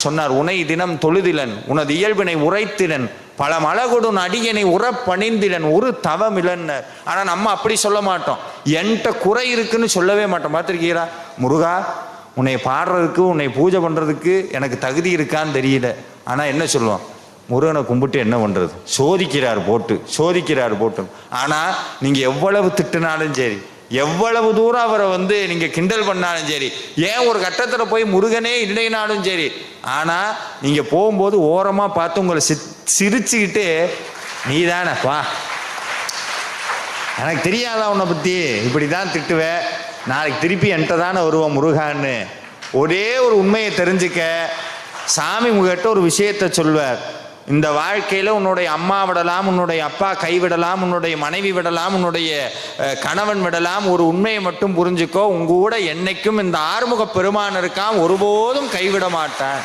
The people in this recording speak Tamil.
சொன்னார், உனை தினம் தொழுதிலன் உனது இயல்பினை உரைத்திலன் பல மலகொடும் அடியனை உறப்பணிந்திலன் ஒரு தவமிலன்னர். ஆனா நம்ம அப்படி சொல்ல மாட்டோம், என்கிட்ட குறை இருக்குன்னு சொல்லவே மாட்டோம். பார்த்துருக்கீரா? முருகா, உன்னை பாடுறதுக்கு உன்னை பூஜை பண்றதுக்கு எனக்கு தகுதி இருக்கான்னு தெரியல. ஆனா என்ன சொல்லுவோம்? முருகனை கும்பிட்டு என்ன பண்றது, சோதிக்கிறார் போட்டு. ஆனா நீங்க எவ்வளவு திட்டுனாலும் சரி, எவ்வளவு தூரம் அவரை நீங்க கிண்டல் பண்ணாலும் சரி, ஏன் ஒரு கட்டத்துல போய் முருகனே இல்லைனாலும் சரி, ஆனா நீங்க போகும்போது ஓரமா பார்த்து உங்களை சிரிச்சுக்கிட்டு, நீ தானப்பா, எனக்கு தெரியாதா உன்னை பத்தி, இப்படிதான் திட்டுவேன், நாளைக்கு திருப்பி என்கிட்ட தானே வருவோம் முருகான்னு ஒரே ஒரு உண்மையை தெரிஞ்சுக்க சாமி உங்ககிட்ட ஒரு விஷயத்த சொல்வார். இந்த வாழ்க்கையில உன்னுடைய அம்மா விடலாம், உன்னுடைய அப்பா கைவிடலாம், உன்னுடைய மனைவி விடலாம், உன்னுடைய கணவன் விடலாம், ஒரு உண்மையை மட்டும் புரிஞ்சுக்கோ, உங்க கூட என்னைக்கும் இந்த ஆறுமுக பெருமான் இருக்கான், ஒருபோதும் கைவிட மாட்டான்.